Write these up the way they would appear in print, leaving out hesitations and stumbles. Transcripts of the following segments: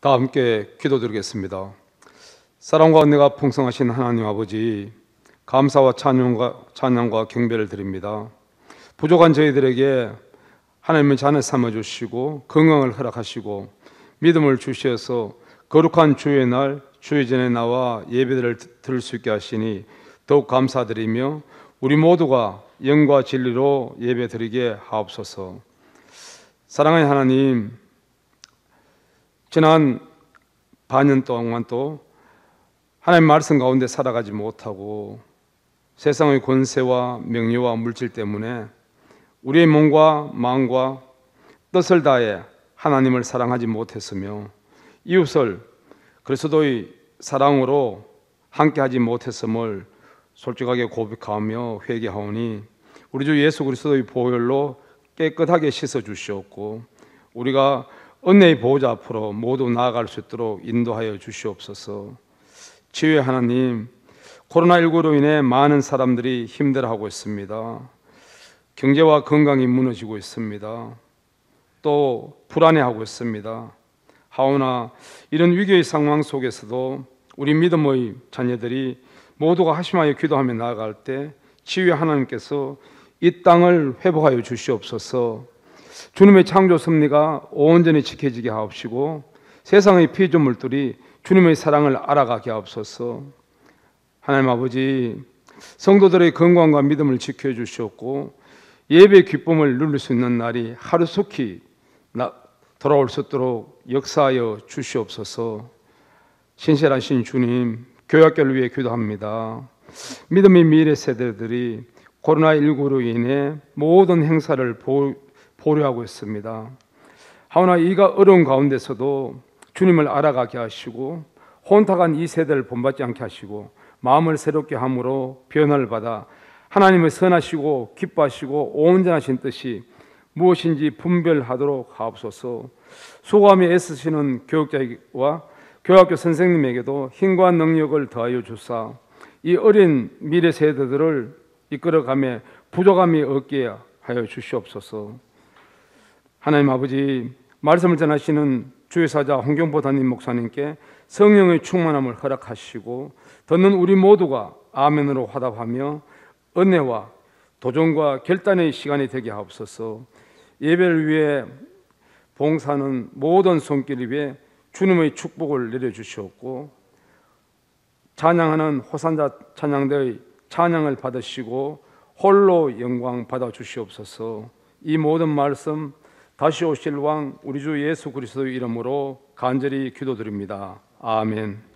다 함께 기도드리겠습니다. 사랑과 은혜가 풍성하신 하나님 아버지, 감사와 찬양과 경배를 드립니다. 부족한 저희들에게 하나님의 자녀 삼아주시고 건강을 허락하시고 믿음을 주셔서 거룩한 주의 날 주의 전에 나와 예배를 드릴 수 있게 하시니 더욱 감사드리며 우리 모두가 영과 진리로 예배 드리게 하옵소서. 사랑하는 하나님, 지난 반년 동안 또 하나님 말씀 가운데 살아가지 못하고 세상의 권세와 명예와 물질 때문에 우리의 몸과 마음과 뜻을 다해 하나님을 사랑하지 못했으며 이웃을 그리스도의 사랑으로 함께하지 못했음을 솔직하게 고백하며 회개하오니 우리 주 예수 그리스도의 보혈로 깨끗하게 씻어 주시옵고 우리가 은혜의 보호자 앞으로 모두 나아갈 수 있도록 인도하여 주시옵소서. 치유의 하나님, 코로나19로 인해 많은 사람들이 힘들어하고 있습니다. 경제와 건강이 무너지고 있습니다. 또 불안해하고 있습니다. 하오나 이런 위기의 상황 속에서도 우리 믿음의 자녀들이 모두가 합심하여 기도하며 나아갈 때 치유의 하나님께서 이 땅을 회복하여 주시옵소서. 주님의 창조 섭리가 온전히 지켜지게 하옵시고 세상의 피조물들이 주님의 사랑을 알아가게 하옵소서. 하나님 아버지, 성도들의 건강과 믿음을 지켜주시옵고 예배의 기쁨을 누릴 수 있는 날이 하루속히 돌아올 수 있도록 역사하여 주시옵소서. 신실하신 주님, 교회학교를 위해 기도합니다. 믿음의 미래 세대들이 코로나19로 인해 모든 행사를 보류하고 있습니다. 하오나 이가 어려운 가운데서도 주님을 알아가게 하시고 혼탁한 이 세대를 본받지 않게 하시고 마음을 새롭게 함으로 변화를 받아 하나님의 선하시고 기뻐하시고 온전하신 뜻이 무엇인지 분별하도록 하옵소서. 수고하며 애쓰시는 교육자와 교학교 선생님에게도 힘과 능력을 더하여 주사 이 어린 미래 세대들을 이끌어가며 부족함이 없게 하여 주시옵소서. 하나님 아버지, 말씀을 전하시는 주의 사자 홍경보 담임 목사님께 성령의 충만함을 허락하시고 듣는 우리 모두가 아멘으로 화답하며 은혜와 도전과 결단의 시간이 되게 하옵소서. 예배를 위해 봉사하는 모든 손길 위에 주님의 축복을 내려주시옵고 찬양하는 호산자 찬양대의 찬양을 받으시고 홀로 영광 받아 주시옵소서. 이 모든 말씀 다시 오실 왕 우리 주 예수 그리스도의 이름으로 간절히 기도드립니다. 아멘.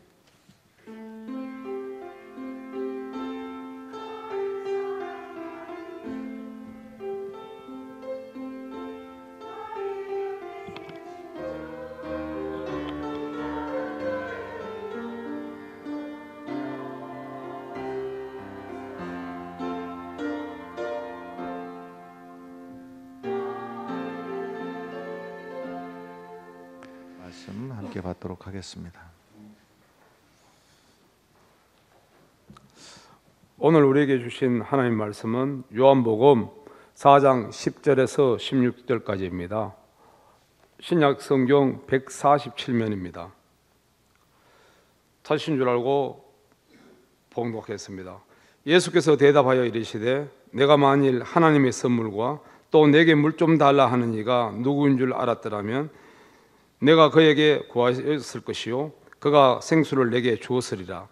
말씀 함께 받도록 하겠습니다. 오늘 우리에게 주신 하나님 말씀은 요한복음 4장 10절에서 16절까지입니다. 신약 성경 147면입니다. 찾으신 줄 알고 봉독했습니다. 예수께서 대답하여 이르시되 내가 만일 하나님의 선물과 또 내게 물 좀 달라 하는 이가 누구인 줄 알았더라면 내가 그에게 구하였을 것이요 그가 생수를 내게 주었으리라.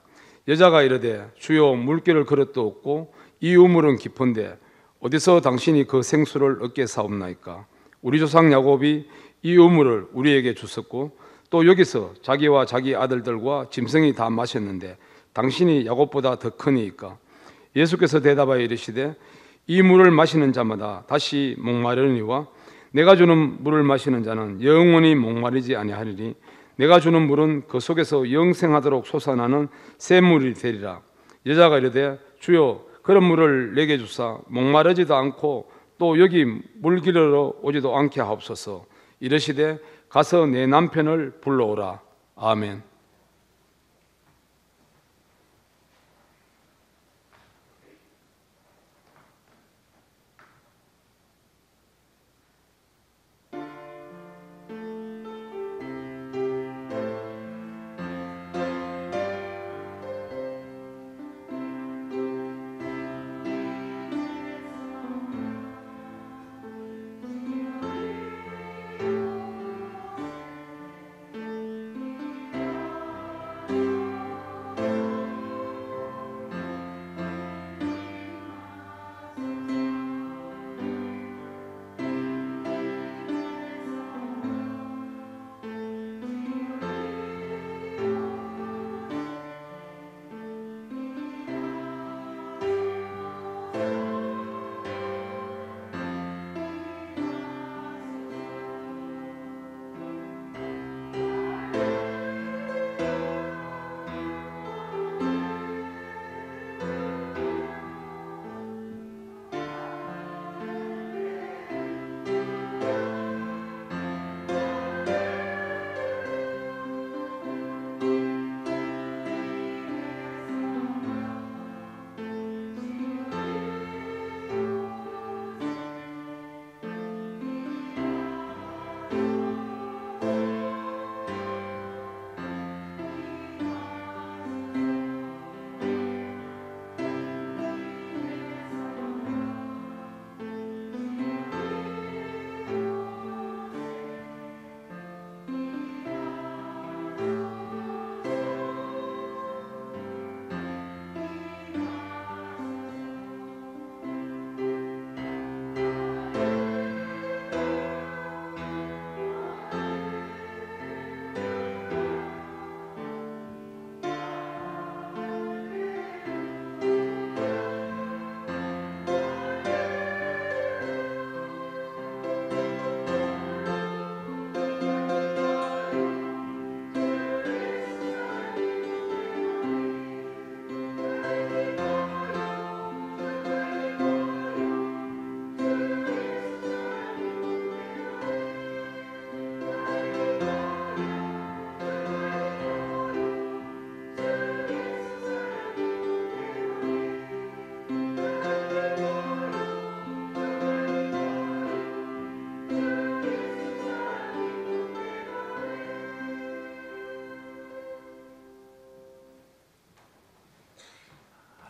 여자가 이르되 주여 물기를 그릇도 없고 이 우물은 깊은데 어디서 당신이 그 생수를 얻게 사옵나이까. 우리 조상 야곱이 이 우물을 우리에게 주었고 또 여기서 자기와 자기 아들들과 짐승이 다 마셨는데 당신이 야곱보다 더 크니이까. 예수께서 대답하여 이르시되 이 물을 마시는 자마다 다시 목마르니와 내가 주는 물을 마시는 자는 영원히 목마르지 아니하리니 내가 주는 물은 그 속에서 영생하도록 솟아나는 샘물이 되리라. 여자가 이르되 주여 그런 물을 내게 주사 목마르지도 않고 또 여기 물기르러 오지도 않게 하옵소서. 이르시되 가서 내 남편을 불러오라. 아멘.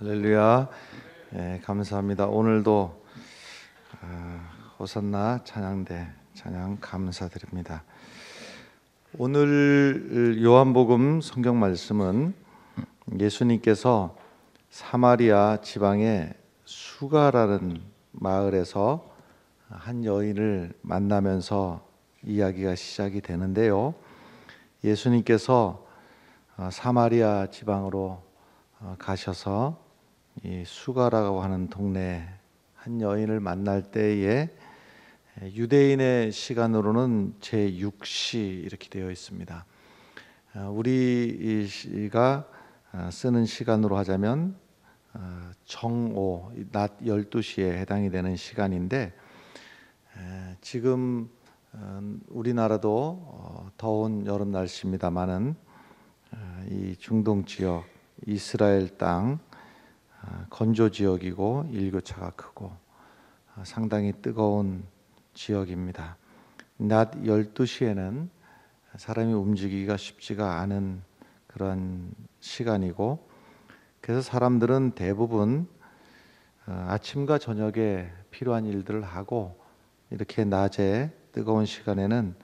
할렐루야. 감사합니다. 오늘도 호산나 찬양대 찬양 감사드립니다. 오늘 요한복음 성경 말씀은 예수님께서 사마리아 지방의 수가라는 마을에서 한 여인을 만나면서 이야기가 시작이 되는데요. 예수님께서 사마리아 지방으로 가셔서 이 수가라고 하는 동네 한 여인을 만날 때에 유대인의 시간으로는 제6시 이렇게 되어 있습니다. 우리가 쓰는 시간으로 하자면 정오, 낮 12시에 해당이 되는 시간인데, 지금 우리나라도 더운 여름 날씨입니다만은 이 중동 지역, 이스라엘 땅 건조 지역이고 일교차가 크고 상당히 뜨거운 지역입니다. 낮 12시에는 사람이 움직이기가 쉽지가 않은 그런 시간이고, 그래서 사람들은 대부분 아침과 저녁에 필요한 일들을 하고 이렇게 낮에 뜨거운 시간에는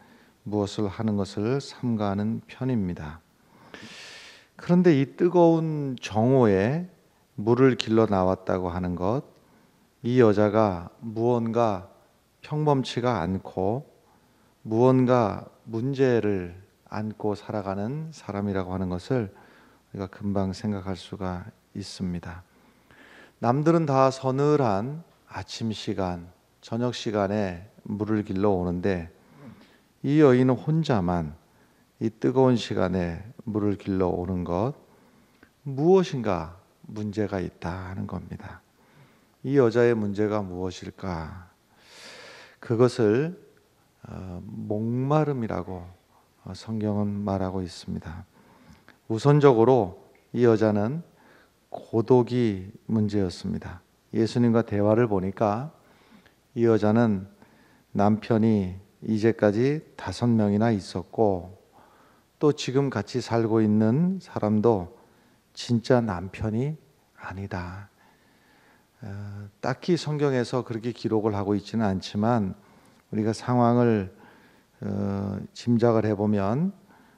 무엇을 하는 것을 삼가하는 편입니다. 그런데 이 뜨거운 정오에 물을 길러 나왔다고 하는 것, 이 여자가 무언가 평범치가 않고 무언가 문제를 안고 살아가는 사람이라고 하는 것을 우리가 금방 생각할 수가 있습니다. 남들은 다 서늘한 아침 시간, 저녁 시간에 물을 길러 오는데 이 여인은 혼자만 이 뜨거운 시간에 물을 길러 오는 것, 무엇인가 문제가 있다 하는 겁니다. 이 여자의 문제가 무엇일까? 그것을 목마름이라고 성경은 말하고 있습니다. 우선적으로 이 여자는 고독이 문제였습니다. 예수님과 대화를 보니까 이 여자는 남편이 이제까지 5명이나 있었고, 또 지금 같이 살고 있는 사람도 진짜 남편이 아니다. 딱히 성경에서 그렇게 기록을 하고 있지는 않지만 우리가 상황을 짐작을 해보면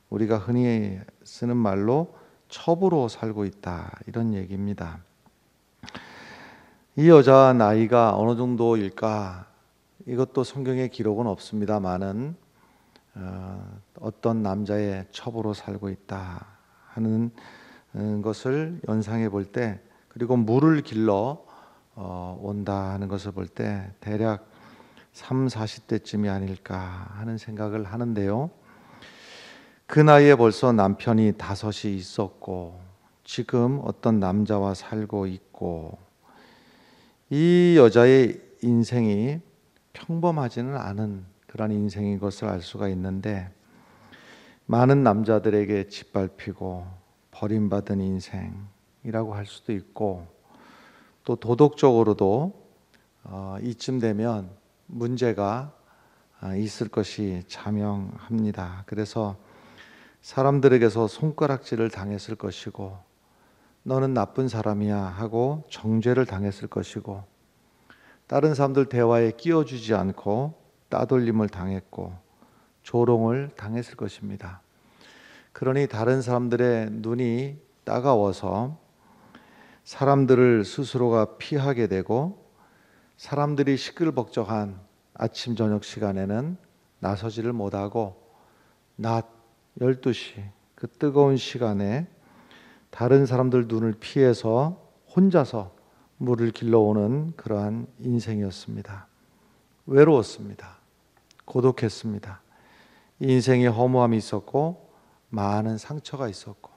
우리가 흔히 쓰는 말로 첩으로 살고 있다, 이런 얘기입니다. 이 여자 나이가 어느 정도일까? 이것도 성경에 기록은 없습니다만은 어떤 남자의 첩으로 살고 있다 하는 것을 연상해 볼 때, 그리고 물을 길러 온다 하는 것을 볼 때 대략 3, 40대쯤이 아닐까 하는 생각을 하는데요. 그 나이에 벌써 남편이 5이 있었고 지금 어떤 남자와 살고 있고, 이 여자의 인생이 평범하지는 않은 그런 인생인 것을 알 수가 있는데, 많은 남자들에게 짓밟히고 버림받은 인생이라고 할 수도 있고, 또 도덕적으로도 이쯤 되면 문제가 있을 것이 자명합니다. 그래서 사람들에게서 손가락질을 당했을 것이고, 너는 나쁜 사람이야 하고 정죄를 당했을 것이고, 다른 사람들 대화에 끼어주지 않고 따돌림을 당했고 조롱을 당했을 것입니다. 그러니 다른 사람들의 눈이 따가워서 사람들을 스스로가 피하게 되고, 사람들이 시끌벅적한 아침 저녁 시간에는 나서지를 못하고 낮 12시 그 뜨거운 시간에 다른 사람들 눈을 피해서 혼자서 물을 길러오는 그러한 인생이었습니다. 외로웠습니다. 고독했습니다. 이 인생에 허무함이 있었고 많은 상처가 있었고,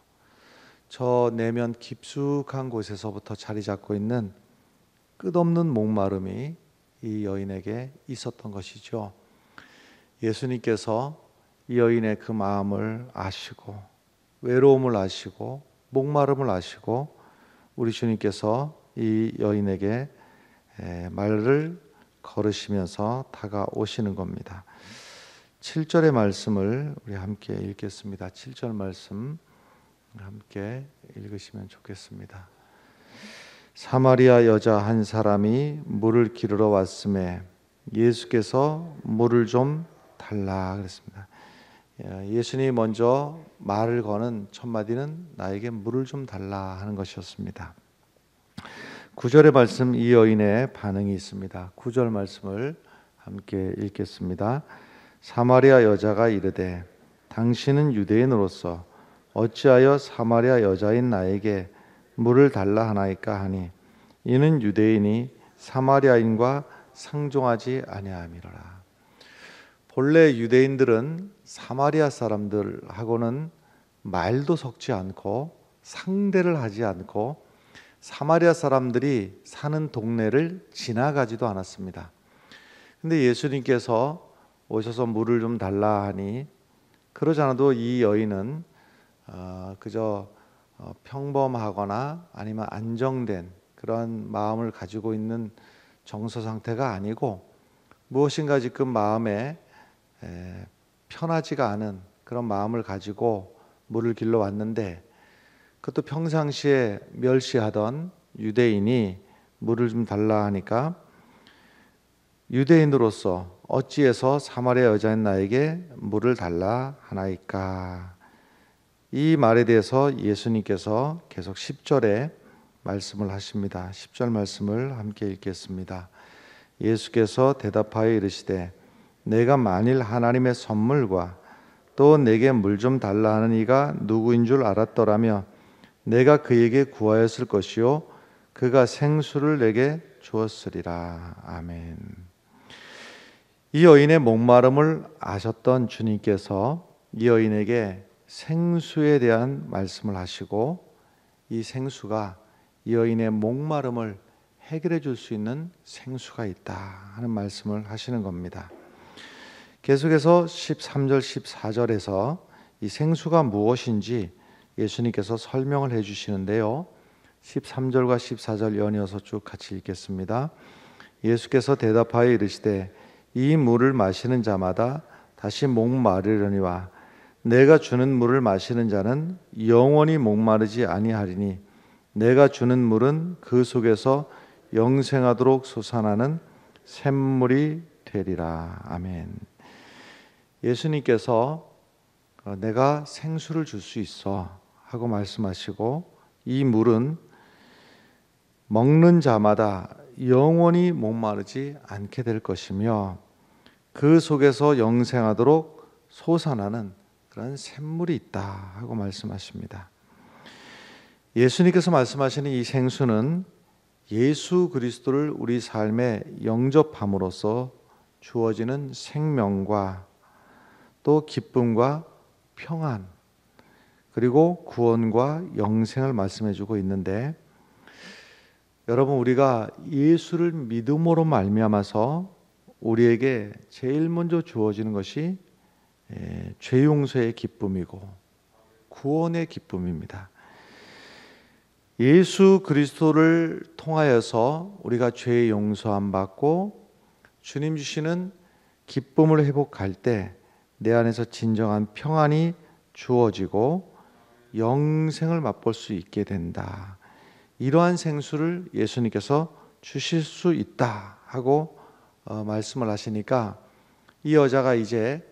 저 내면 깊숙한 곳에서부터 자리 잡고 있는 끝없는 목마름이 이 여인에게 있었던 것이죠. 예수님께서 이 여인의 그 마음을 아시고 외로움을 아시고 목마름을 아시고 우리 주님께서 이 여인에게 말을 걸으시면서 다가오시는 겁니다. 7절의 말씀을 우리 함께 읽겠습니다. 7절 말씀 함께 읽으시면 좋겠습니다. 사마리아 여자 한 사람이 물을 기르러 왔음에 예수께서 물을 좀 달라 그랬습니다. 예수님이 먼저 말을 거는 첫 마디는 나에게 물을 좀 달라 하는 것이었습니다. 9절의 말씀, 이 여인의 반응이 있습니다. 9절 말씀을 함께 읽겠습니다. 사마리아 여자가 이르되 당신은 유대인으로서 어찌하여 사마리아 여자인 나에게 물을 달라 하나이까 하니 이는 유대인이 사마리아인과 상종하지 아니함이로라. 본래 유대인들은 사마리아 사람들하고는 말도 섞지 않고 상대를 하지 않고 사마리아 사람들이 사는 동네를 지나가지도 않았습니다. 근데 예수님께서 오셔서 물을 좀 달라 하니 그러지 않아도 이 여인은 그저 평범하거나 아니면 안정된 그런 마음을 가지고 있는 정서 상태가 아니고 무엇인가 지금 마음에 편하지가 않은 그런 마음을 가지고 물을 길러 왔는데, 그것도 평상시에 멸시하던 유대인이 물을 좀 달라 하니까 유대인으로서 어찌해서 사마리아 여자인 나에게 물을 달라 하나이까. 이 말에 대해서 예수님께서 계속 10절에 말씀을 하십니다. 10절 말씀을 함께 읽겠습니다. 예수께서 대답하여 이르시되 내가 만일 하나님의 선물과 또 내게 물 좀 달라 하는 이가 누구인 줄 알았더라면 내가 그에게 구하였을 것이요 그가 생수를 내게 주었으리라. 아멘. 이 여인의 목마름을 아셨던 주님께서 이 여인에게 생수에 대한 말씀을 하시고 이 생수가 이 여인의 목마름을 해결해 줄 수 있는 생수가 있다 하는 말씀을 하시는 겁니다. 계속해서 13절 14절에서 이 생수가 무엇인지 예수님께서 설명을 해 주시는데요. 13절과 14절 연이어서 쭉 같이 읽겠습니다. 예수께서 대답하여 이르시되 이 물을 마시는 자마다 다시 목마르려니와 내가 주는 물을 마시는 자는 영원히 목마르지 아니하리니 내가 주는 물은 그 속에서 영생하도록 솟아나는 샘물이 되리라. 아멘. 예수님께서 내가 생수를 줄 수 있어 하고 말씀하시고 이 물은 먹는 자마다 영원히 목마르지 않게 될 것이며 그 속에서 영생하도록 솟아나는 그런 샘물이 있다 하고 말씀하십니다. 예수님께서 말씀하시는 이 생수는 예수 그리스도를 우리 삶에 영접함으로써 주어지는 생명과 또 기쁨과 평안 그리고 구원과 영생을 말씀해 주고 있는데, 여러분 우리가 예수를 믿음으로 말미암아서 우리에게 제일 먼저 주어지는 것이 죄 용서의 기쁨이고 구원의 기쁨입니다. 예수 그리스도를 통하여서 우리가 죄 용서함 받고 주님 주시는 기쁨을 회복할 때 내 안에서 진정한 평안이 주어지고 영생을 맛볼 수 있게 된다. 이러한 생수를 예수님께서 주실 수 있다 하고 말씀을 하시니까 이 여자가 이제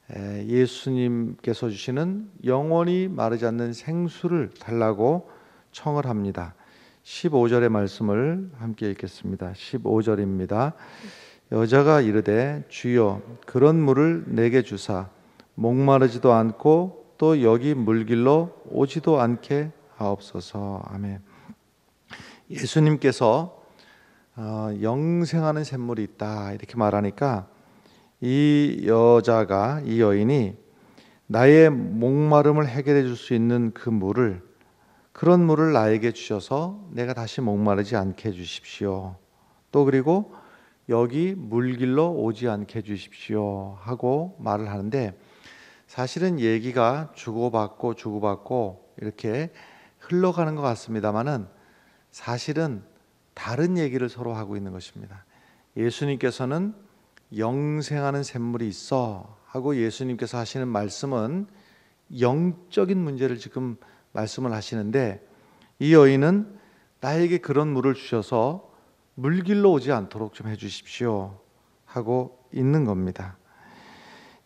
예수님께서 주시는 영원히 마르지 않는 생수를 달라고 청을 합니다. 15절의 말씀을 함께 읽겠습니다. 15절입니다. 여자가 이르되 주여 그런 물을 내게 주사 목마르지도 않고 또 여기 물길로 오지도 않게 하옵소서. 아멘. 예수님께서 영생하는 샘물이 있다 이렇게 말하니까 이 여자가, 이 여인이 나의 목마름을 해결해 줄 수 있는 그 물을, 그런 물을 나에게 주셔서 내가 다시 목마르지 않게 해주십시오. 또 그리고 여기 물길로 오지 않게 해주십시오 하고 말을 하는데, 사실은 얘기가 주고받고 이렇게 흘러가는 것 같습니다만은 사실은 다른 얘기를 서로 하고 있는 것입니다. 예수님께서는 영생하는 샘물이 있어 하고 예수님께서 하시는 말씀은 영적인 문제를 지금 말씀을 하시는데, 이 여인은 나에게 그런 물을 주셔서 물길로 오지 않도록 좀 해주십시오 하고 있는 겁니다.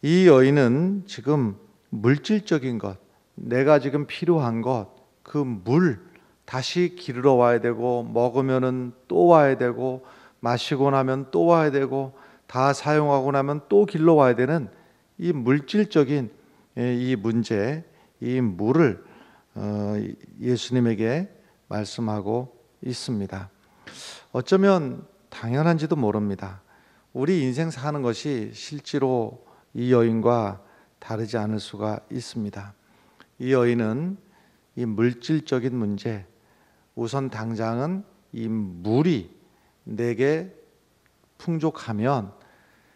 이 여인은 지금 물질적인 것, 내가 지금 필요한 것, 그 물 다시 기르러 와야 되고, 먹으면은 또 와야 되고, 마시고 나면 또 와야 되고, 다 사용하고 나면 또 길러 와야 되는 이 물질적인 이 문제, 이 물을 예수님에게 말씀하고 있습니다. 어쩌면 당연한지도 모릅니다. 우리 인생 사는 것이 실제로 이 여인과 다르지 않을 수가 있습니다. 이 여인은 이 물질적인 문제, 우선 당장은 이 물이 내게 풍족하면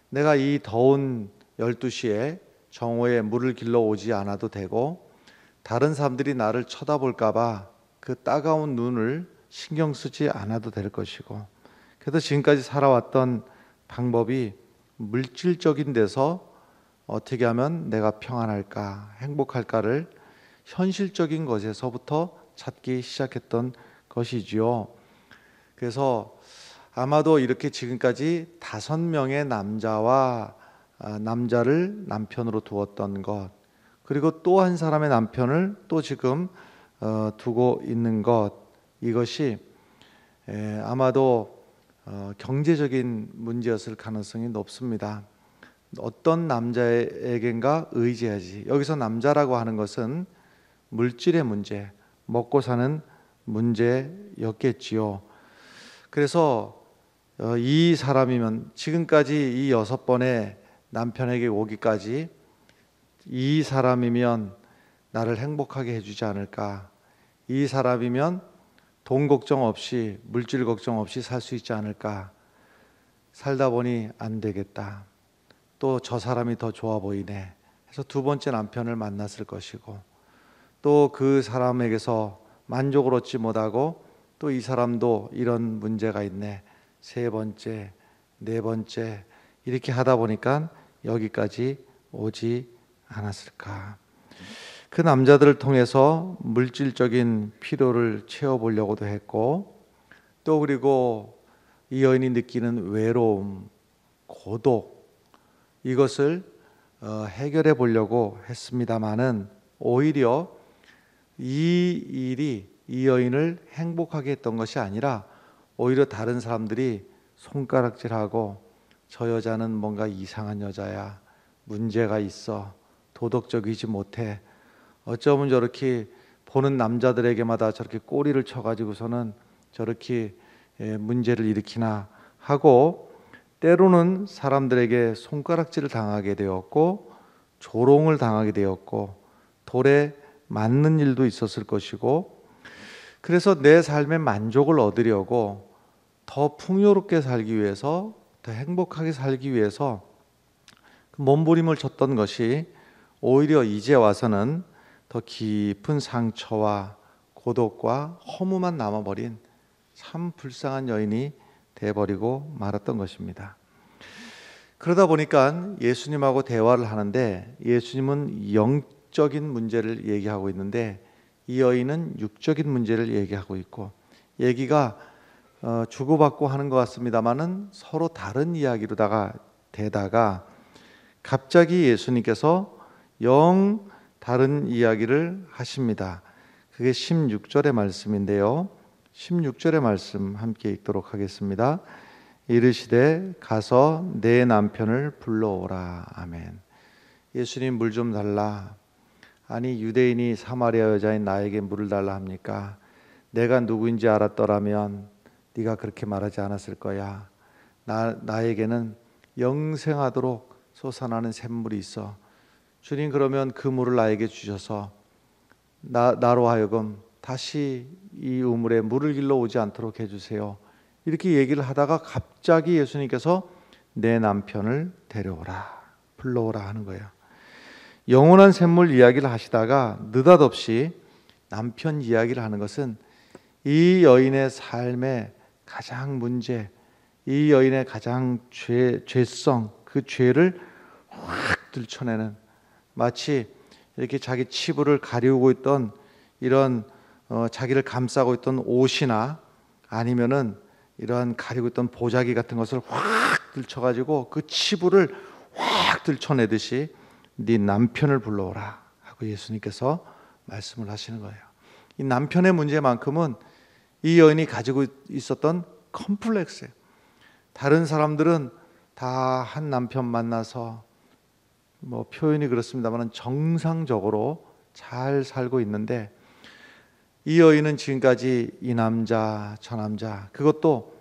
내가 이 더운 12시에 정오에 물을 길러 오지 않아도 되고, 다른 사람들이 나를 쳐다볼까 봐 그 따가운 눈을 신경 쓰지 않아도 될 것이고, 그래서 지금까지 살아왔던 방법이 물질적인 데서 어떻게 하면 내가 평안할까, 행복할까를 현실적인 것에서부터 찾기 시작했던 것이지요. 그래서 아마도 이렇게 지금까지 5명의 남자를 남편으로 두었던 것, 그리고 또 한 사람의 남편을 또 지금 두고 있는 것, 이것이 아마도 경제적인 문제였을 가능성이 높습니다. 어떤 남자에겐가 의지하지. 여기서 남자라고 하는 것은 물질의 문제, 먹고 사는 문제였겠지요. 그래서 이 사람이면 지금까지 이 6번의 남편에게 오기까지 이 사람이면 나를 행복하게 해주지 않을까, 이 사람이면 돈 걱정 없이, 물질 걱정 없이 살 수 있지 않을까, 살다 보니 안 되겠다, 또 저 사람이 더 좋아 보이네 해서 2번째 남편을 만났을 것이고, 또 그 사람에게서 만족을 얻지 못하고 또 이 사람도 이런 문제가 있네, 3번째, 4번째 이렇게 하다 보니까 여기까지 오지 않았을까. 그 남자들을 통해서 물질적인 필요를 채워보려고도 했고, 또 그리고 이 여인이 느끼는 외로움, 고독, 이것을 해결해 보려고 했습니다마는 오히려 이 일이 이 여인을 행복하게 했던 것이 아니라 오히려 다른 사람들이 손가락질하고 저 여자는 뭔가 이상한 여자야, 문제가 있어, 도덕적이지 못해, 어쩌면 저렇게 보는 남자들에게마다 저렇게 꼬리를 쳐가지고서는 저렇게 문제를 일으키나 하고, 때로는 사람들에게 손가락질을 당하게 되었고 조롱을 당하게 되었고 돌에 맞는 일도 있었을 것이고, 그래서 내 삶의 만족을 얻으려고 더 풍요롭게 살기 위해서, 더 행복하게 살기 위해서 몸부림을 쳤던 것이 오히려 이제 와서는 더 깊은 상처와 고독과 허무만 남아버린 참 불쌍한 여인이 돼버리고 말았던 것입니다. 그러다 보니까 예수님하고 대화를 하는데, 예수님은 영적인 문제를 얘기하고 있는데 이 여인은 육적인 문제를 얘기하고 있고, 얘기가 주고받고 하는 것 같습니다만은 서로 다른 이야기로다가 되다가 갑자기 예수님께서 영 다른 이야기를 하십니다. 그게 16절의 말씀인데요. 16절의 말씀 함께 읽도록 하겠습니다. 이르시되 가서 내 남편을 불러오라. 아멘. 예수님, 물 좀 달라. 아니, 유대인이 사마리아 여자인 나에게 물을 달라 합니까? 내가 누구인지 알았더라면 네가 그렇게 말하지 않았을 거야. 나에게는 영생하도록 솟아나는 샘물이 있어. 주님, 그러면 그 물을 나에게 주셔서 나로 하여금 다시 이 우물에 물을 길러 오지 않도록 해주세요. 이렇게 얘기를 하다가 갑자기 예수님께서 내 남편을 데려오라, 불러오라 하는 거예요. 영원한 샘물 이야기를 하시다가 느닷없이 남편 이야기를 하는 것은 이 여인의 삶의 가장 문제, 이 여인의 가장 죄성, 그 죄를 확 들춰내는, 마치 이렇게 자기 치부를 가리우고 있던 이런 자기를 감싸고 있던 옷이나 아니면은 이러한 가리고 있던 보자기 같은 것을 확 들쳐가지고 그 치부를 확 들쳐내듯이 네 남편을 불러오라 하고 예수님께서 말씀을 하시는 거예요. 이 남편의 문제만큼은 이 여인이 가지고 있었던 컴플렉스예요. 다른 사람들은 다 한 남편 만나서 뭐 표현이 그렇습니다만 정상적으로 잘 살고 있는데, 이 여인은 지금까지 이 남자 저 남자, 그것도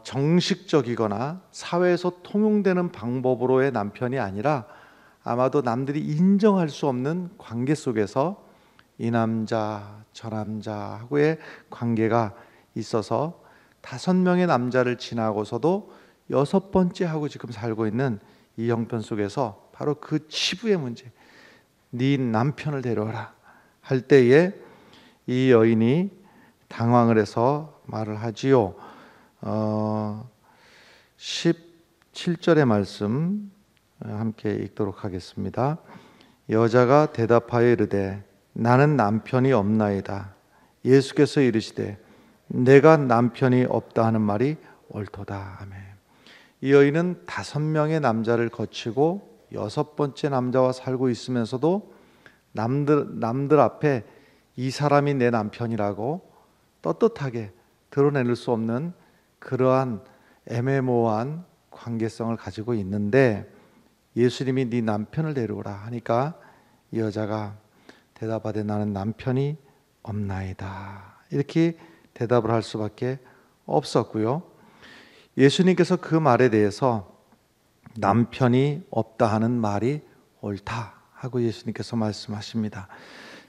정식적이거나 사회에서 통용되는 방법으로의 남편이 아니라 아마도 남들이 인정할 수 없는 관계 속에서 이 남자 저 남자하고의 관계가 있어서 5명의 남자를 지나고서도 6번째 하고 지금 살고 있는 이 형편 속에서 바로 그 치부의 문제, 네 남편을 데려와라 할 때에 이 여인이 당황을 해서 말을 하지요. 17절의 말씀 함께 읽도록 하겠습니다. 여자가 대답하여 이르되 나는 남편이 없나이다. 예수께서 이르시되 내가 남편이 없다 하는 말이 옳도다. 아멘. 이 여인은 5명의 남자를 거치고 6번째 남자와 살고 있으면서도 남들 앞에 이 사람이 내 남편이라고 떳떳하게 드러낼 수 없는 그러한 애매모호한 관계성을 가지고 있는데, 예수님이 네 남편을 데려오라 하니까 이 여자가 대답하되 나는 남편이 없나이다 이렇게 대답을 할 수밖에 없었고요. 예수님께서 그 말에 대해서 남편이 없다 하는 말이 옳다 하고 예수님께서 말씀하십니다.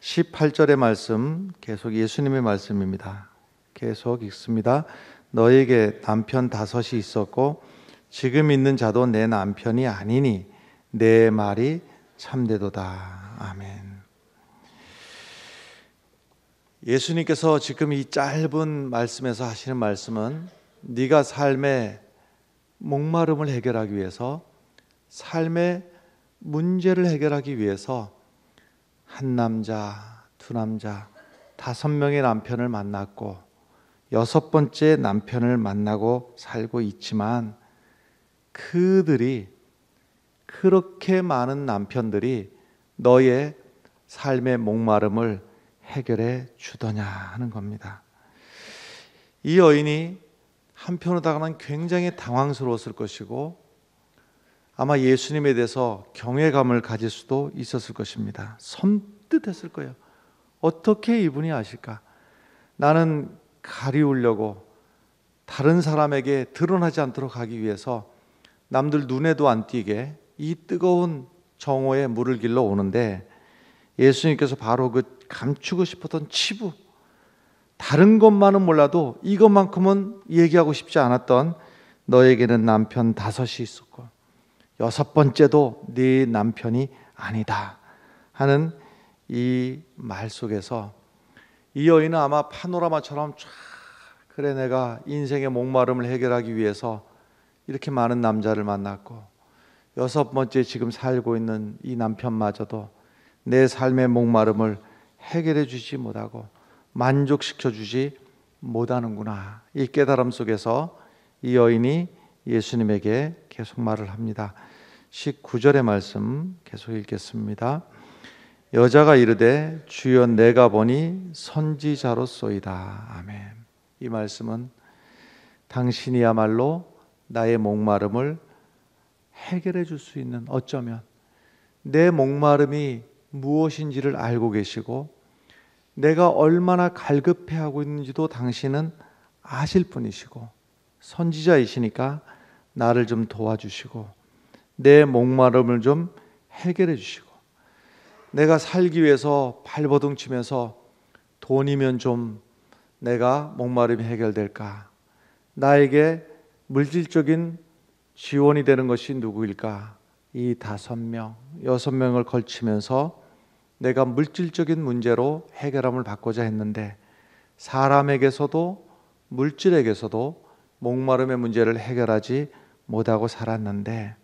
18절의 말씀 계속 예수님의 말씀입니다. 계속 읽습니다. 너에게 남편 5이 있었고 지금 있는 자도 내 남편이 아니니 내 말이 참되도다. 아멘. 예수님께서 지금 이 짧은 말씀에서 하시는 말씀은 네가 삶의 목마름을 해결하기 위해서, 삶의 문제를 해결하기 위해서 한 남자, 2남자, 5명의 남편을 만났고 6번째 남편을 만나고 살고 있지만, 그렇게 많은 남편들이 너의 삶의 목마름을 해결해 주더냐 하는 겁니다. 이 여인이 한편으로다가는 굉장히 당황스러웠을 것이고 아마 예수님에 대해서 경외감을 가질 수도 있었을 것입니다. 섬뜩했을 거예요. 어떻게 이분이 아실까? 나는 가리우려고 다른 사람에게 드러나지 않도록 하기 위해서 남들 눈에도 안 띄게 이 뜨거운 정오에 물을 길러 오는데, 예수님께서 바로 그 감추고 싶었던 치부, 다른 것만은 몰라도 이것만큼은 얘기하고 싶지 않았던 너에게는 남편 5이 있었고 6번째도 네 남편이 아니다 하는 이 말 속에서 이 여인은 아마 파노라마처럼 쫙, 그래 내가 인생의 목마름을 해결하기 위해서 이렇게 많은 남자를 만났고 6번째 지금 살고 있는 이 남편마저도 내 삶의 목마름을 해결해 주지 못하고 만족시켜 주지 못하는구나, 이 깨달음 속에서 이 여인이 예수님에게 계속 말을 합니다. 19절의 말씀 계속 읽겠습니다. 여자가 이르되 주여 내가 보니 선지자로소이다. 아멘. 이 말씀은 당신이야말로 나의 목마름을 해결해 줄 수 있는, 어쩌면 내 목마름이 무엇인지를 알고 계시고 내가 얼마나 갈급해하고 있는지도 당신은 아실 분이시고 선지자이시니까 나를 좀 도와주시고 내 목마름을 좀 해결해 주시고, 내가 살기 위해서 발버둥 치면서 돈이면 좀 내가 목마름이 해결될까? 나에게 물질적인 지원이 되는 것이 누구일까? 이 5명, 6명을 걸치면서 내가 물질적인 문제로 해결함을 받고자 했는데 사람에게서도 물질에게서도 목마름의 문제를 해결하지 못하고 살았는데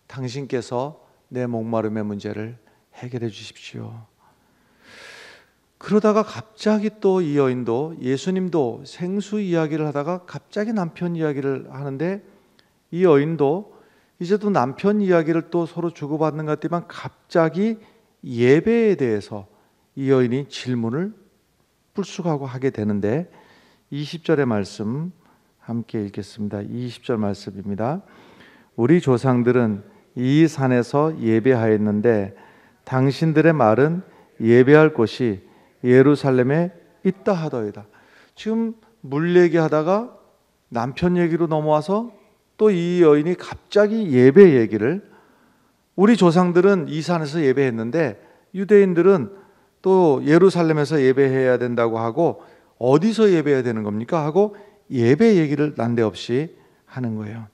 당신께서 내 목마름의 문제를 해결해 주십시오. 그러다가 갑자기 또 이 여인도, 예수님도 생수 이야기를 하다가 갑자기 남편 이야기를 하는데, 이 여인도 이제 또 남편 이야기를 또 서로 주고받는 것 같지만 갑자기 예배에 대해서 이 여인이 질문을 불쑥하고 하게 되는데, 20절의 말씀 함께 읽겠습니다. 20절 말씀입니다. 우리 조상들은 이 산에서 예배하였는데 당신들의 말은 예배할 곳이 예루살렘에 있다 하더이다. 지금 물 얘기하다가 남편 얘기로 넘어와서 또 이 여인이 갑자기 예배 얘기를, 우리 조상들은 이 산에서 예배했는데 유대인들은 또 예루살렘에서 예배해야 된다고 하고 어디서 예배해야 되는 겁니까? 하고 예배 얘기를 난데없이 하는 거예요.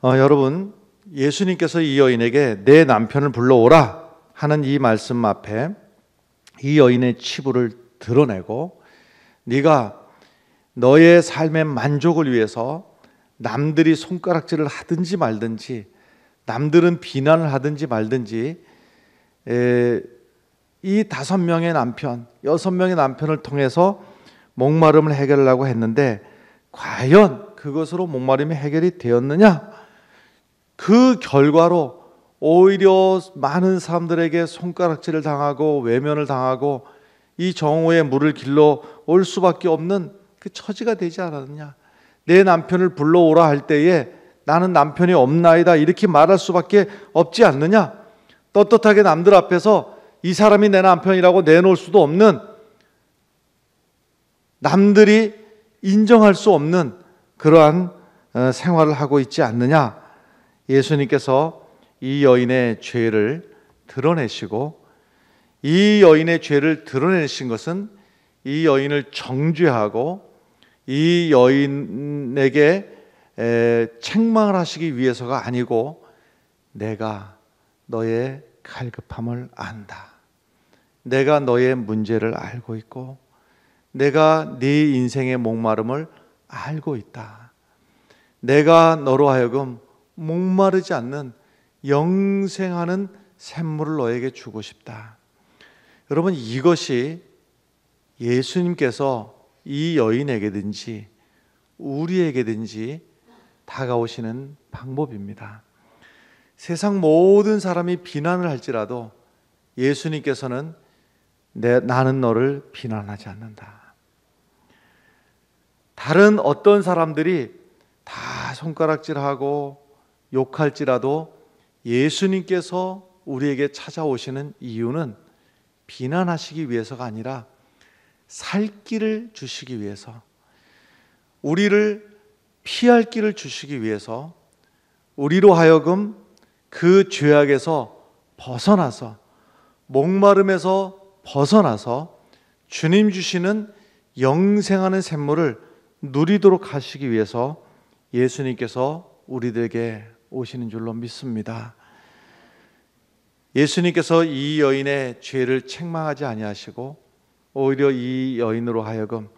여러분, 예수님께서 이 여인에게 내 남편을 불러오라 하는 이 말씀 앞에 이 여인의 치부를 드러내고, 네가 너의 삶의 만족을 위해서 남들이 손가락질을 하든지 말든지, 남들은 비난을 하든지 말든지, 이 5명의 남편, 6명의 남편을 통해서 목마름을 해결하려고 했는데 과연 그것으로 목마름이 해결이 되었느냐? 그 결과로 오히려 많은 사람들에게 손가락질을 당하고 외면을 당하고 이 정오의 물을 길러 올 수밖에 없는 그 처지가 되지 않았느냐? 내 남편을 불러오라 할 때에 나는 남편이 없나이다 이렇게 말할 수밖에 없지 않느냐? 떳떳하게 남들 앞에서 이 사람이 내 남편이라고 내놓을 수도 없는, 남들이 인정할 수 없는 그러한 생활을 하고 있지 않느냐? 예수님께서 이 여인의 죄를 드러내시고, 이 여인의 죄를 드러내신 것은 이 여인을 정죄하고 이 여인에게 책망을 하시기 위해서가 아니고, 내가 너의 갈급함을 안다. 내가 너의 문제를 알고 있고 내가 네 인생의 목마름을 알고 있다. 내가 너로 하여금 목마르지 않는 영생하는 샘물을 너에게 주고 싶다. 여러분, 이것이 예수님께서 이 여인에게든지 우리에게든지 다가오시는 방법입니다. 세상 모든 사람이 비난을 할지라도 예수님께서는 나는 너를 비난하지 않는다. 다른 어떤 사람들이 다 손가락질하고 욕할지라도 예수님께서 우리에게 찾아오시는 이유는 비난하시기 위해서가 아니라 살 길을 주시기 위해서, 우리를 피할 길을 주시기 위해서, 우리로 하여금 그 죄악에서 벗어나서, 목마름에서 벗어나서 주님 주시는 영생하는 샘물을 누리도록 하시기 위해서 예수님께서 우리들에게 오시는 줄로 믿습니다. 예수님께서 이 여인의 죄를 책망하지 아니하시고 오히려 이 여인으로 하여금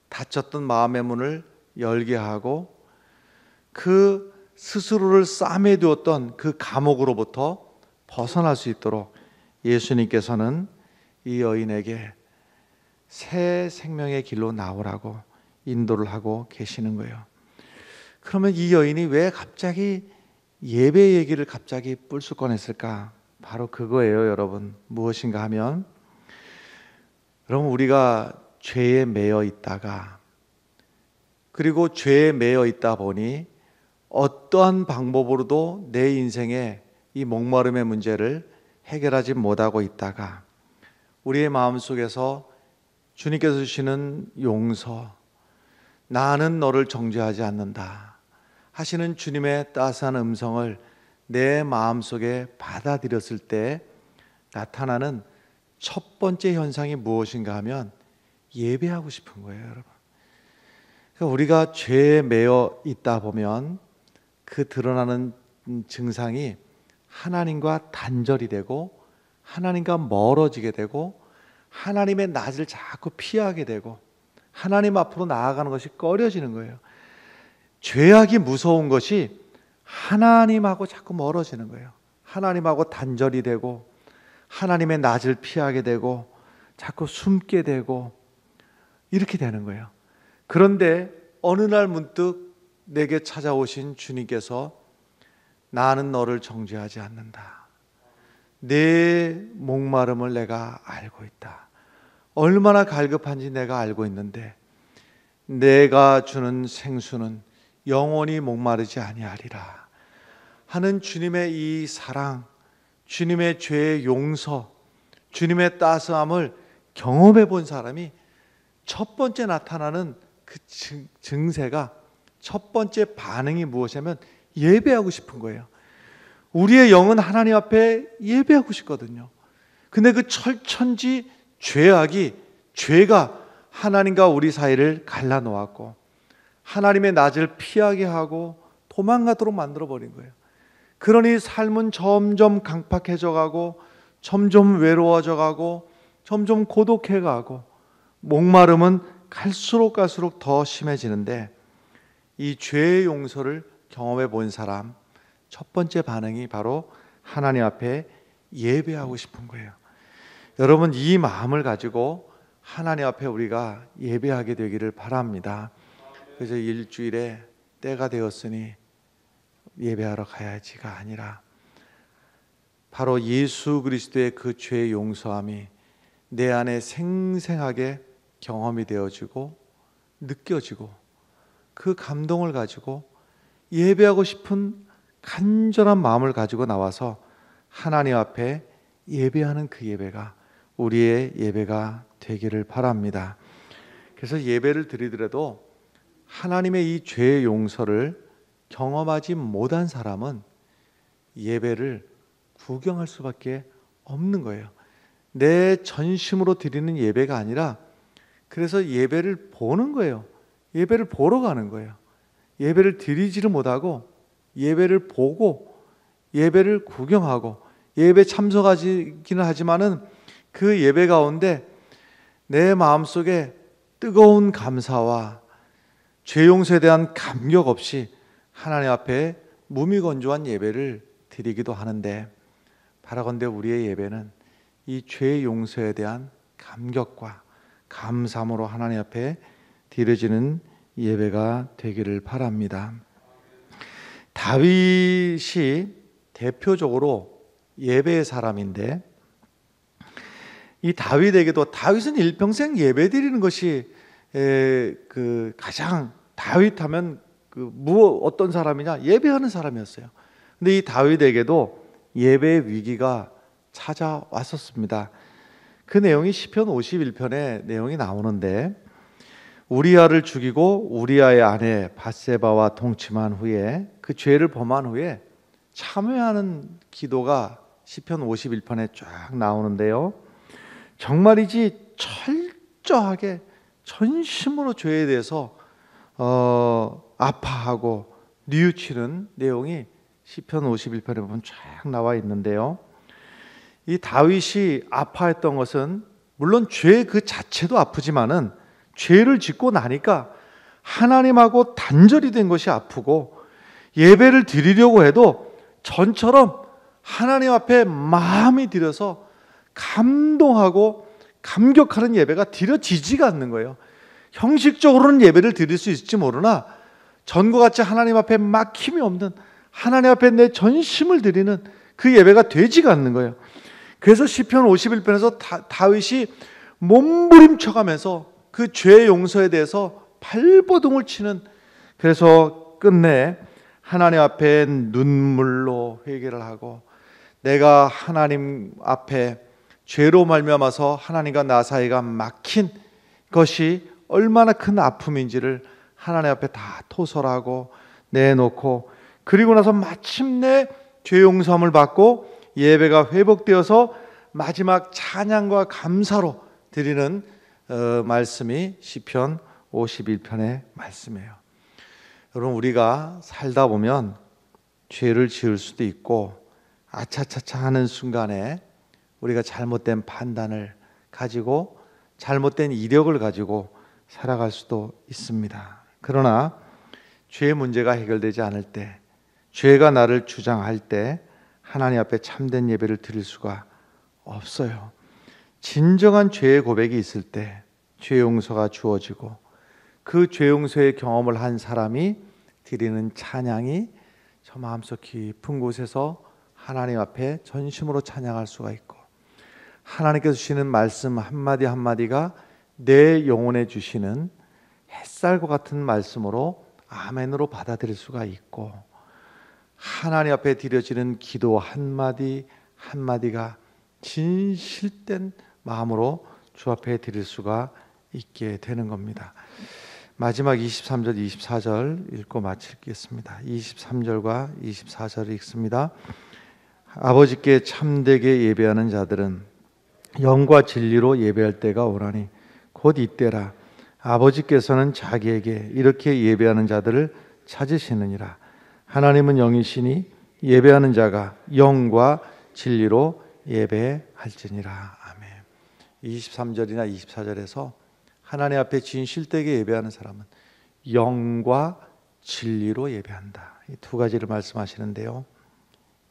닫혔던 마음의 문을 열게 하고 그 스스로를 싸매 두었던 그 감옥으로부터 벗어날 수 있도록 예수님께서는 이 여인에게 새 생명의 길로 나오라고 인도를 하고 계시는 거예요. 그러면 이 여인이 왜 갑자기 예배 얘기를 갑자기 뿔쑥 꺼냈을까? 바로 그거예요, 여러분. 무엇인가 하면, 여러분, 우리가 죄에 매여 있다가, 그리고 죄에 매여 있다 보니 어떠한 방법으로도 내 인생에 이 목마름의 문제를 해결하지 못하고 있다가 우리의 마음속에서 주님께서 주시는 용서, 나는 너를 정죄하지 않는다 하시는 주님의 따스한 음성을 내 마음속에 받아들였을 때 나타나는 첫 번째 현상이 무엇인가 하면 예배하고 싶은 거예요, 여러분. 그러니까 우리가 죄에 매여 있다 보면 그 드러나는 증상이 하나님과 단절이 되고 하나님과 멀어지게 되고 하나님의 낯을 자꾸 피하게 되고 하나님 앞으로 나아가는 것이 꺼려지는 거예요. 죄악이 무서운 것이 하나님하고 자꾸 멀어지는 거예요. 하나님하고 단절이 되고 하나님의 낯을 피하게 되고 자꾸 숨게 되고 이렇게 되는 거예요. 그런데 어느 날 문득 내게 찾아오신 주님께서 나는 너를 정죄하지 않는다. 내 목마름을 내가 알고 있다. 얼마나 갈급한지 내가 알고 있는데 내가 주는 생수는 영원히 목마르지 아니하리라 하는 주님의 이 사랑, 주님의 죄의 용서, 주님의 따스함을 경험해 본 사람이 첫 번째 나타나는 그 증세가, 첫 번째 반응이 무엇이냐면 예배하고 싶은 거예요. 우리의 영은 하나님 앞에 예배하고 싶거든요. 근데 그 철천지 죄가 하나님과 우리 사이를 갈라놓았고 하나님의 낯을 피하게 하고 도망가도록 만들어버린 거예요. 그러니 삶은 점점 강팍해져 가고 점점 외로워져 가고 점점 고독해 가고 목마름은 갈수록 더 심해지는데 이 죄의 용서를 경험해 본 사람 첫 번째 반응이 바로 하나님 앞에 예배하고 싶은 거예요. 여러분 이 마음을 가지고 하나님 앞에 우리가 예배하게 되기를 바랍니다. 그래서 일주일에 때가 되었으니 예배하러 가야지가 아니라 바로 예수 그리스도의 그 죄의 용서함이 내 안에 생생하게 경험이 되어지고 느껴지고 그 감동을 가지고 예배하고 싶은 간절한 마음을 가지고 나와서 하나님 앞에 예배하는 그 예배가 우리의 예배가 되기를 바랍니다. 그래서 예배를 드리더라도 하나님의 이 죄의 용서를 경험하지 못한 사람은 예배를 구경할 수밖에 없는 거예요. 내 전심으로 드리는 예배가 아니라 그래서 예배를 보는 거예요. 예배를 보러 가는 거예요. 예배를 드리지를 못하고 예배를 보고 예배를 구경하고 예배 참석하기는 하지만은 그 예배 가운데 내 마음속에 뜨거운 감사와 죄 용서에 대한 감격 없이 하나님 앞에 무미건조한 예배를 드리기도 하는데 바라건대 우리의 예배는 이 죄 용서에 대한 감격과 감사함으로 하나님 앞에 드려지는 예배가 되기를 바랍니다. 다윗이 대표적으로 예배의 사람인데 이 다윗은 일평생 예배 드리는 것이 가장 다윗하면 어떤 사람이냐? 예배하는 사람이었어요. 근데 이 다윗에게도 예배의 위기가 찾아왔었습니다. 그 내용이 시편 51편에 내용이 나오는데 우리아를 죽이고 우리아의 아내 밧세바와 동침한 후에 그 죄를 범한 후에 참회하는 기도가 시편 51편에 쫙 나오는데요. 정말이지 철저하게 전심으로 죄에 대해서 아파하고 뉘우치는 내용이 시편 51편에 보면 쫙 나와 있는데요. 이 다윗이 아파했던 것은 물론 죄 그 자체도 아프지만은 죄를 짓고 나니까 하나님하고 단절이 된 것이 아프고 예배를 드리려고 해도 전처럼 하나님 앞에 마음이 들여서 감동하고 감격하는 예배가 드려지지가 않는 거예요. 형식적으로는 예배를 드릴 수 있을지 모르나 전과 같이 하나님 앞에 막힘이 없는 하나님 앞에 내 전심을 드리는 그 예배가 되지가 않는 거예요. 그래서 시편 51편에서 다윗이 몸부림쳐가면서 그 죄 용서에 대해서 발버둥을 치는, 그래서 끝내 하나님 앞에 눈물로 회개를 하고 내가 하나님 앞에 죄로 말미암아서 하나님과 나 사이가 막힌 것이 얼마나 큰 아픔인지를 하나님 앞에 다 토설하고 내놓고, 그리고 나서 마침내 죄 용서함을 받고 예배가 회복되어서 마지막 찬양과 감사로 드리는 말씀이 시편 51편의 말씀이에요. 여러분, 우리가 살다 보면 죄를 지을 수도 있고 아차차차 하는 순간에 우리가 잘못된 판단을 가지고 잘못된 이력을 가지고 살아갈 수도 있습니다. 그러나 죄의 문제가 해결되지 않을 때, 죄가 나를 주장할 때 하나님 앞에 참된 예배를 드릴 수가 없어요. 진정한 죄의 고백이 있을 때 죄 용서가 주어지고 그 죄 용서의 경험을 한 사람이 드리는 찬양이 저 마음속 깊은 곳에서 하나님 앞에 전심으로 찬양할 수가 있고, 하나님께서 주시는 말씀 한마디 한마디가 내 영혼에 주시는 햇살과 같은 말씀으로 아멘으로 받아들일 수가 있고, 하나님 앞에 드려지는 기도 한마디 한마디가 진실된 마음으로 주 앞에 드릴 수가 있게 되는 겁니다. 마지막 23절 24절 읽고 마치겠습니다. 23절과 24절을 읽습니다. 아버지께 참되게 예배하는 자들은 영과 진리로 예배할 때가 오라니 곧 이때라. 아버지께서는 자기에게 이렇게 예배하는 자들을 찾으시느니라. 하나님은 영이시니 예배하는 자가 영과 진리로 예배할지니라. 아멘. 23절이나 24절에서 하나님 앞에 진실되게 예배하는 사람은 영과 진리로 예배한다. 이 두 가지를 말씀하시는데요.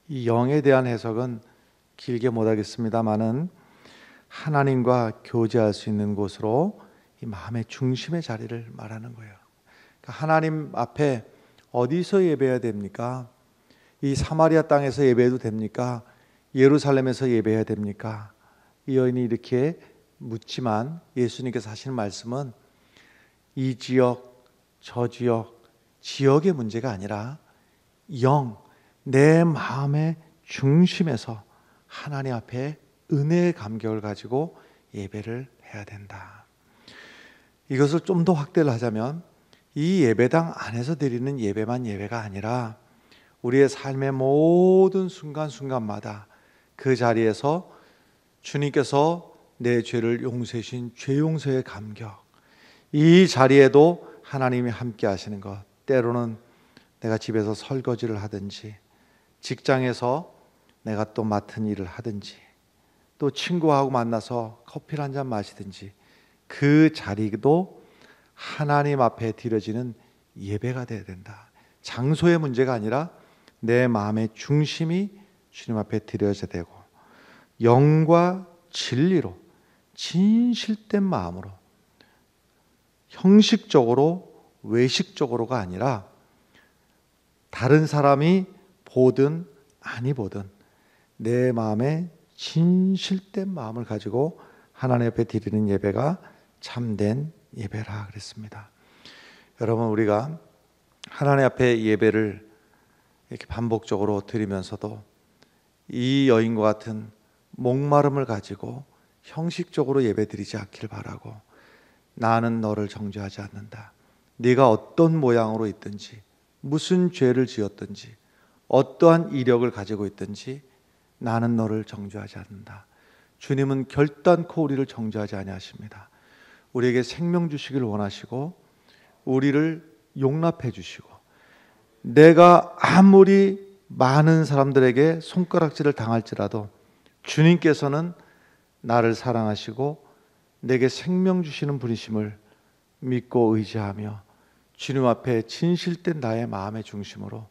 이 영에 대한 해석은 길게 못하겠습니다만은 하나님과 교제할 수 있는 곳으로 이 마음의 중심의 자리를 말하는 거예요. 그러니까 하나님 앞에 어디서 예배해야 됩니까? 이 사마리아 땅에서 예배해도 됩니까? 예루살렘에서 예배해야 됩니까? 이 여인이 이렇게 묻지만 예수님께서 하시는 말씀은 이 지역, 저 지역, 지역의 문제가 아니라 영, 내 마음의 중심에서 하나님 앞에 은혜의 감격을 가지고 예배를 해야 된다. 이것을 좀 더 확대를 하자면 이 예배당 안에서 드리는 예배만 예배가 아니라 우리의 삶의 모든 순간순간마다 그 자리에서 주님께서 내 죄를 용서해 주신 죄 용서의 감격, 이 자리에도 하나님이 함께 하시는 것, 때로는 내가 집에서 설거지를 하든지 직장에서 내가 또 맡은 일을 하든지 또 친구하고 만나서 커피를 한잔 마시든지 그 자리도 하나님 앞에 드려지는 예배가 되어야 된다. 장소의 문제가 아니라 내 마음의 중심이 주님 앞에 드려져야 되고 영과 진리로 진실된 마음으로 형식적으로 외식적으로가 아니라 다른 사람이 보든 아니 보든 내 마음에 진실된 마음을 가지고 하나님 앞에 드리는 예배가 참된 예배라 그랬습니다. 여러분, 우리가 하나님 앞에 예배를 이렇게 반복적으로 드리면서도 이 여인과 같은 목마름을 가지고 형식적으로 예배드리지 않기를 바라고, 나는 너를 정죄하지 않는다. 네가 어떤 모양으로 있든지 무슨 죄를 지었든지 어떠한 이력을 가지고 있든지 나는 너를 정죄하지 않는다. 주님은 결단코 우리를 정죄하지 아니하십니다. 우리에게 생명 주시기를 원하시고 우리를 용납해 주시고, 내가 아무리 많은 사람들에게 손가락질을 당할지라도 주님께서는 나를 사랑하시고 내게 생명 주시는 분이심을 믿고 의지하며 주님 앞에 진실된 나의 마음의 중심으로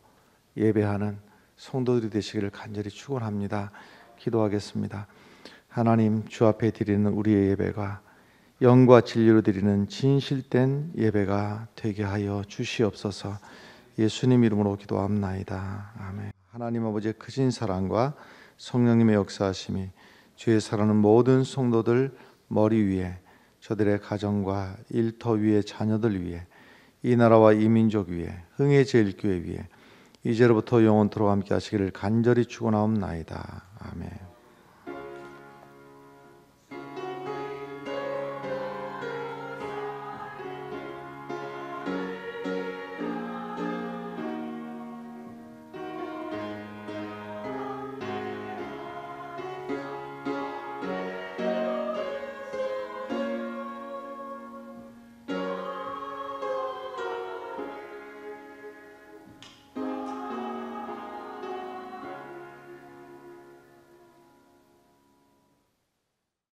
예배하는 성도들이 되시기를 간절히 축원합니다. 기도하겠습니다. 하나님, 주 앞에 드리는 우리의 예배가 영과 진리로 드리는 진실된 예배가 되게 하여 주시옵소서. 예수님 이름으로 기도합나이다. 아멘. 하나님 아버지의 크신 사랑과 성령님의 역사하심이 주의 사랑하는 모든 성도들 머리 위에, 저들의 가정과 일터 위에, 자녀들 위에, 이 나라와 이 민족 위에, 흥의 제일교회 위에 이제로부터 영원토록 함께 하시기를 간절히 축원하옵나이다. 아멘.